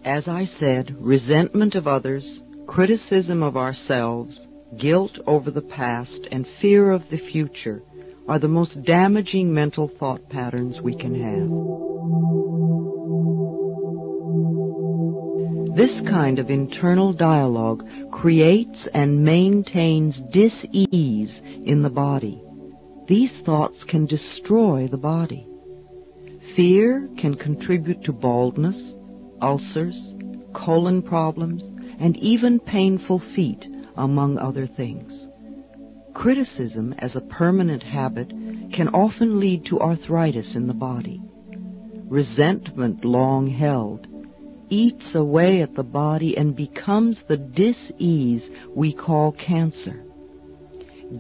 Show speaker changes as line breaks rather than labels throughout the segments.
As I said, resentment of others, criticism of ourselves, guilt over the past, and fear of the future are the most damaging mental thought patterns we can have. This kind of internal dialogue creates and maintains dis-ease in the body. These thoughts can destroy the body. Fear can contribute to baldness, ulcers, colon problems, and even painful feet, among other things. Criticism as a permanent habit can often lead to arthritis in the body. Resentment long held eats away at the body and becomes the dis-ease we call cancer.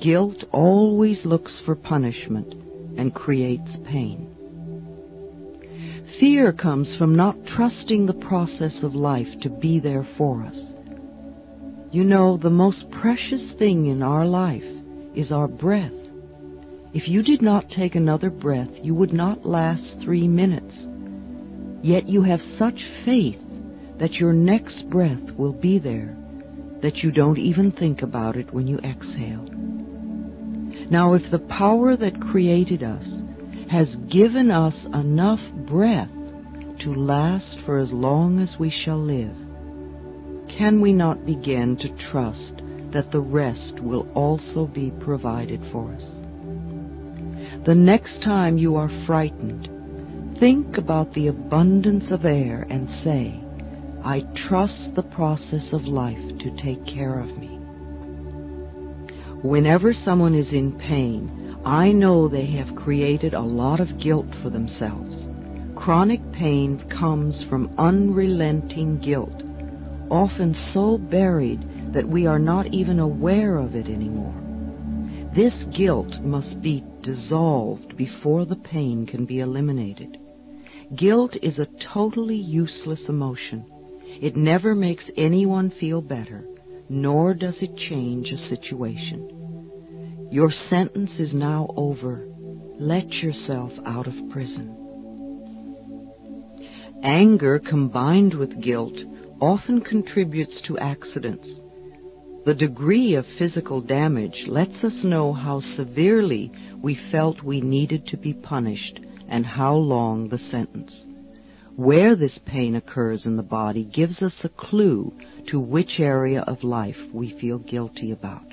Guilt always looks for punishment and creates pain. Fear comes from not trusting the process of life to be there for us. You know, the most precious thing in our life is our breath. If you did not take another breath, you would not last 3 minutes. Yet you have such faith that your next breath will be there, that you don't even think about it when you exhale. Now, if the power that created us has given us enough breath to last for as long as we shall live, can we not begin to trust that the rest will also be provided for us? The next time you are frightened, think about the abundance of air and say, I trust the process of life to take care of me. Whenever someone is in pain, I know they have created a lot of guilt for themselves. Chronic pain comes from unrelenting guilt, often so buried that we are not even aware of it anymore. This guilt must be dissolved before the pain can be eliminated. Guilt is a totally useless emotion. It never makes anyone feel better, nor does it change a situation. Your sentence is now over. Let yourself out of prison. Anger combined with guilt often contributes to accidents. The degree of physical damage lets us know how severely we felt we needed to be punished and how long the sentence. Where this pain occurs in the body gives us a clue to which area of life we feel guilty about.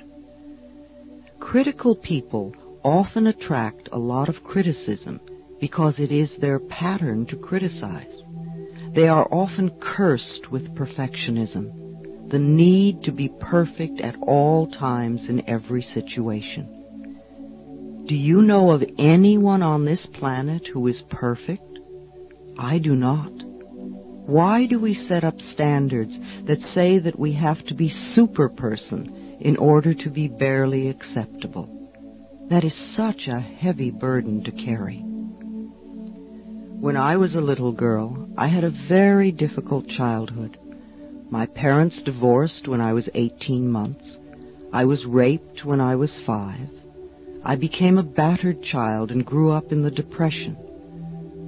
Critical people often attract a lot of criticism because it is their pattern to criticize. They are often cursed with perfectionism, the need to be perfect at all times in every situation. Do you know of anyone on this planet who is perfect? I do not. Why do we set up standards that say that we have to be super person in order to be barely acceptable? That is such a heavy burden to carry. When I was a little girl, I had a very difficult childhood. My parents divorced when I was 18 months. I was raped when I was 5. I became a battered child and grew up in the Depression.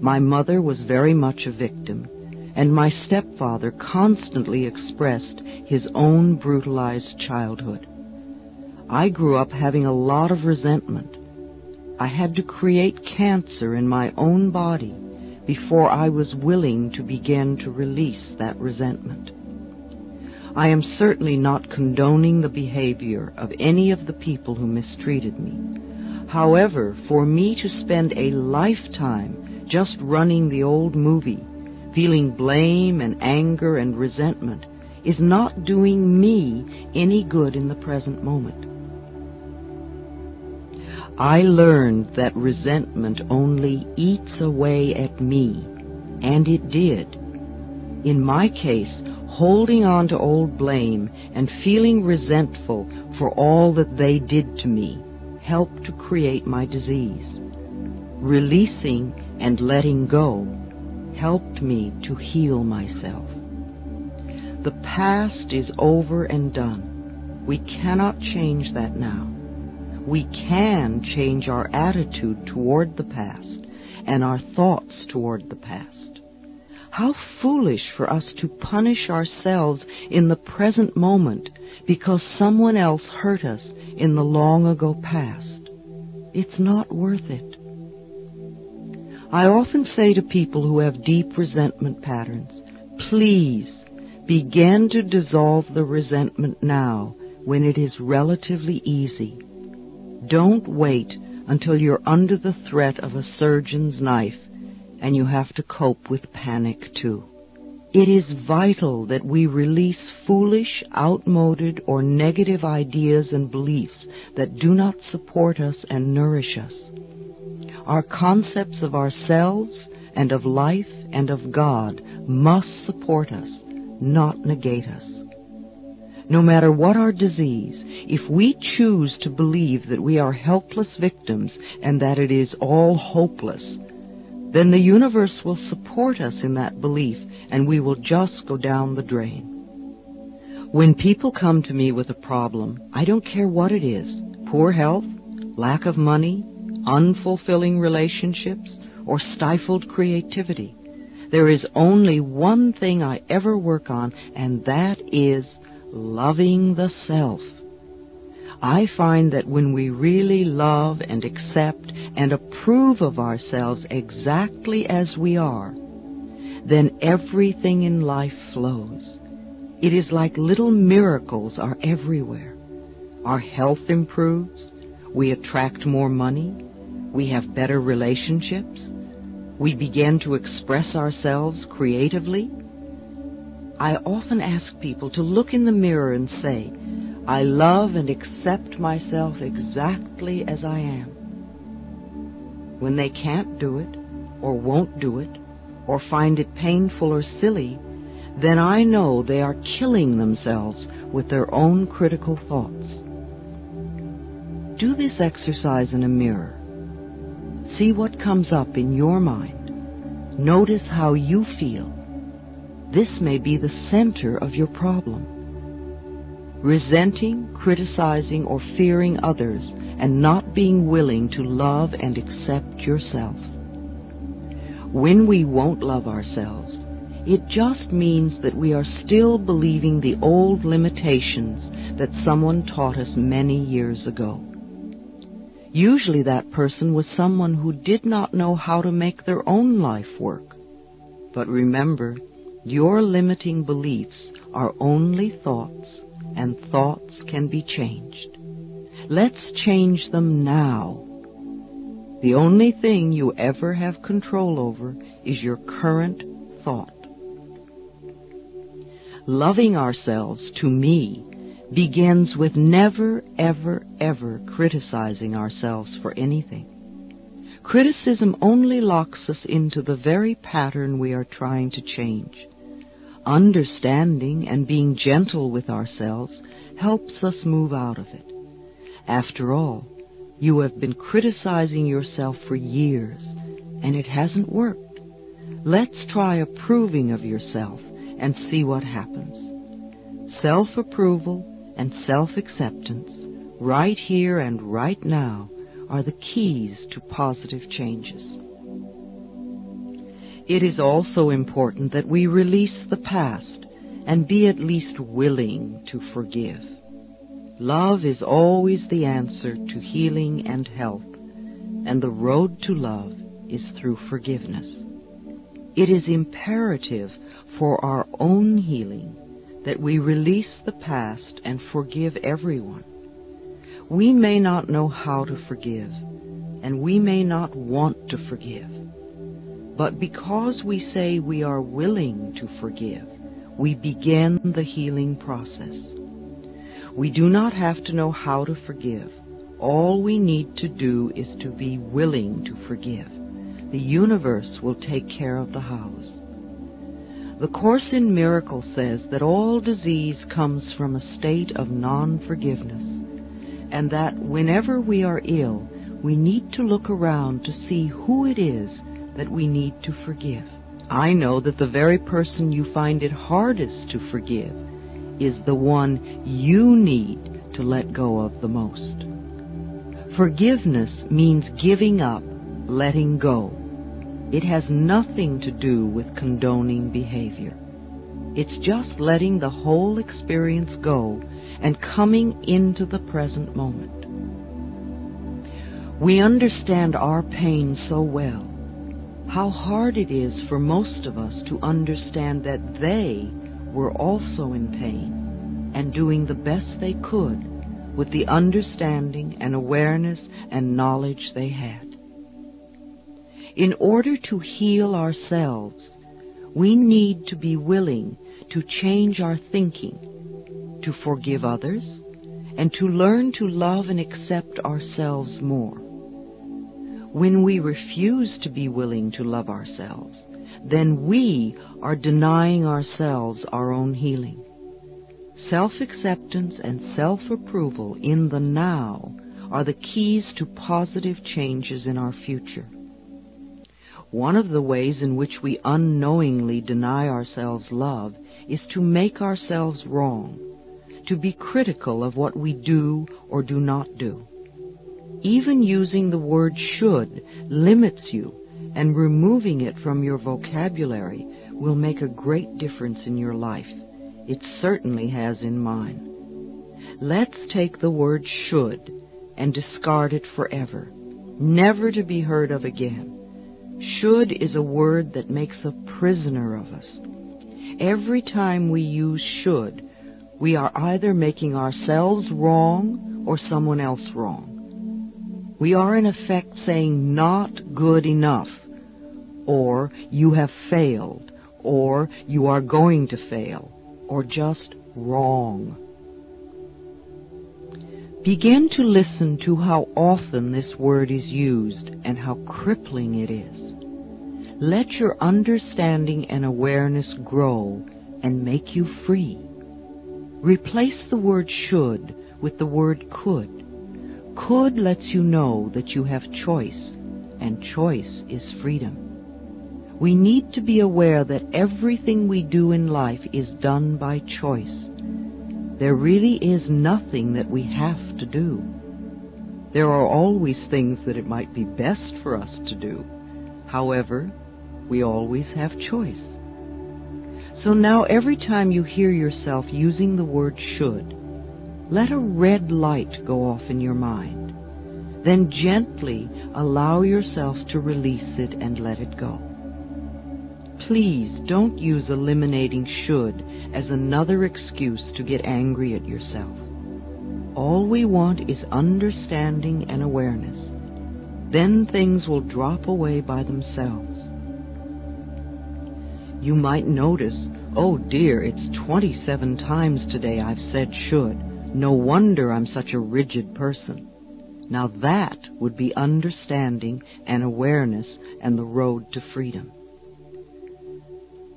My mother was very much a victim, and my stepfather constantly expressed his own brutalized childhood. I grew up having a lot of resentment. I had to create cancer in my own body before I was willing to begin to release that resentment. I am certainly not condoning the behavior of any of the people who mistreated me. However, for me to spend a lifetime just running the old movie, feeling blame and anger and resentment, is not doing me any good in the present moment. I learned that resentment only eats away at me, and it did. In my case, holding on to old blame and feeling resentful for all that they did to me helped to create my disease. Releasing and letting go helped me to heal myself. The past is over and done. We cannot change that now. We can change our attitude toward the past and our thoughts toward the past. How foolish for us to punish ourselves in the present moment because someone else hurt us in the long-ago past. It's not worth it. I often say to people who have deep resentment patterns, please begin to dissolve the resentment now when it is relatively easy. Don't wait until you're under the threat of a surgeon's knife and you have to cope with panic too. It is vital that we release foolish, outmoded, or negative ideas and beliefs that do not support us and nourish us. Our concepts of ourselves and of life and of God must support us, not negate us. No matter what our disease, if we choose to believe that we are helpless victims and that it is all hopeless, then the universe will support us in that belief and we will just go down the drain. When people come to me with a problem, I don't care what it is, poor health, lack of money, unfulfilling relationships, or stifled creativity. There is only one thing I ever work on, and that is loving the self. I find that when we really love and accept and approve of ourselves exactly as we are, then everything in life flows. It is like little miracles are everywhere. Our health improves, we attract more money, we have better relationships, we begin to express ourselves creatively. I often ask people to look in the mirror and say, I love and accept myself exactly as I am. When they can't do it, or won't do it, or find it painful or silly, then I know they are killing themselves with their own critical thoughts. Do this exercise in a mirror. See what comes up in your mind. Notice how you feel. This may be the center of your problem. Resenting, criticizing, or fearing others, and not being willing to love and accept yourself. When we won't love ourselves, it just means that we are still believing the old limitations that someone taught us many years ago. Usually that person was someone who did not know how to make their own life work. But remember, your limiting beliefs are only thoughts, and thoughts can be changed. Let's change them now. The only thing you ever have control over is your current thought. Loving ourselves, to me, begins with never, ever, ever criticizing ourselves for anything. Criticism only locks us into the very pattern we are trying to change. Understanding and being gentle with ourselves helps us move out of it. After all, you have been criticizing yourself for years, and it hasn't worked. Let's try approving of yourself and see what happens. Self-approval and self-acceptance, right here and right now, are the keys to positive changes. It is also important that we release the past and be at least willing to forgive. Love is always the answer to healing and health, and the road to love is through forgiveness. It is imperative for our own healing that we release the past and forgive everyone. We may not know how to forgive, and we may not want to forgive. But because we say we are willing to forgive, we begin the healing process. We do not have to know how to forgive. All we need to do is to be willing to forgive. The universe will take care of the hows. The Course in Miracles says that all disease comes from a state of non-forgiveness, and that whenever we are ill, we need to look around to see who it is that we need to forgive. I know that the very person you find it hardest to forgive is the one you need to let go of the most. Forgiveness means giving up, letting go. It has nothing to do with condoning behavior. It's just letting the whole experience go and coming into the present moment. We understand our pain so well. How hard it is for most of us to understand that they were also in pain and doing the best they could with the understanding and awareness and knowledge they had. In order to heal ourselves, we need to be willing to change our thinking, to forgive others, and to learn to love and accept ourselves more. When we refuse to be willing to love ourselves, then we are denying ourselves our own healing. Self-acceptance and self-approval in the now are the keys to positive changes in our future. One of the ways in which we unknowingly deny ourselves love is to make ourselves wrong, to be critical of what we do or do not do. Even using the word should limits you, and removing it from your vocabulary will make a great difference in your life. It certainly has in mine. Let's take the word should and discard it forever, never to be heard of again. Should is a word that makes a prisoner of us. Every time we use should, we are either making ourselves wrong or someone else wrong. We are in effect saying not good enough, or you have failed, or you are going to fail, or just wrong. Begin to listen to how often this word is used and how crippling it is. Let your understanding and awareness grow and make you free. Replace the word should with the word could. Could lets you know that you have choice, and choice is freedom. We need to be aware that everything we do in life is done by choice. There really is nothing that we have to do. There are always things that it might be best for us to do. However, we always have choice. So now every time you hear yourself using the word should, let a red light go off in your mind. Then gently allow yourself to release it and let it go. Please don't use eliminating should as another excuse to get angry at yourself. All we want is understanding and awareness. Then things will drop away by themselves. You might notice, oh dear, it's 27 times today I've said should. No wonder I'm such a rigid person. Now that would be understanding and awareness and the road to freedom.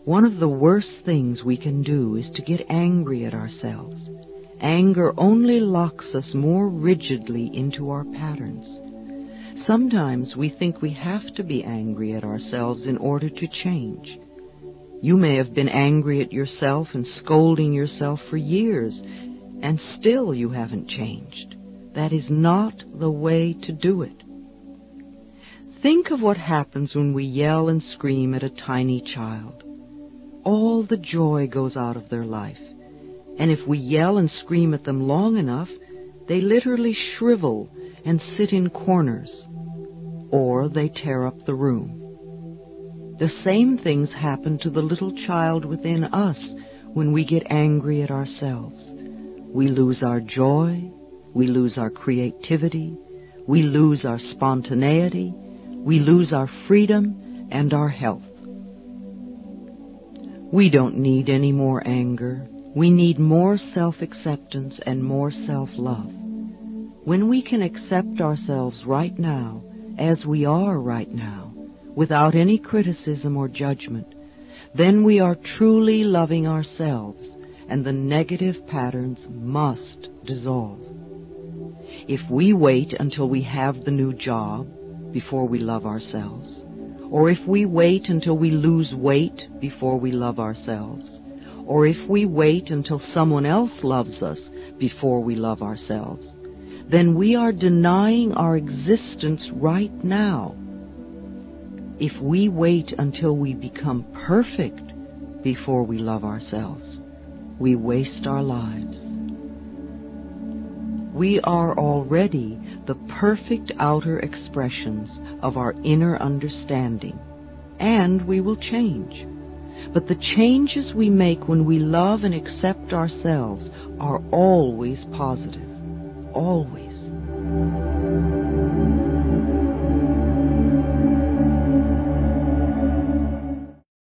One of the worst things we can do is to get angry at ourselves. Anger only locks us more rigidly into our patterns. Sometimes we think we have to be angry at ourselves in order to change. You may have been angry at yourself and scolding yourself for years, and still you haven't changed. That is not the way to do it. Think of what happens when we yell and scream at a tiny child. All the joy goes out of their life. And if we yell and scream at them long enough, they literally shrivel and sit in corners, or they tear up the room. The same things happen to the little child within us when we get angry at ourselves. We lose our joy, we lose our creativity, we lose our spontaneity, we lose our freedom and our health. We don't need any more anger. We need more self-acceptance and more self-love. When we can accept ourselves right now, as we are right now, without any criticism or judgment, then we are truly loving ourselves, and the negative patterns must dissolve. If we wait until we have the new job before we love ourselves, or if we wait until we lose weight before we love ourselves, or if we wait until someone else loves us before we love ourselves, then we are denying our existence right now. If we wait until we become perfect before we love ourselves, we waste our lives. We are already the perfect outer expressions of our inner understanding, and we will change. But the changes we make when we love and accept ourselves are always positive, always.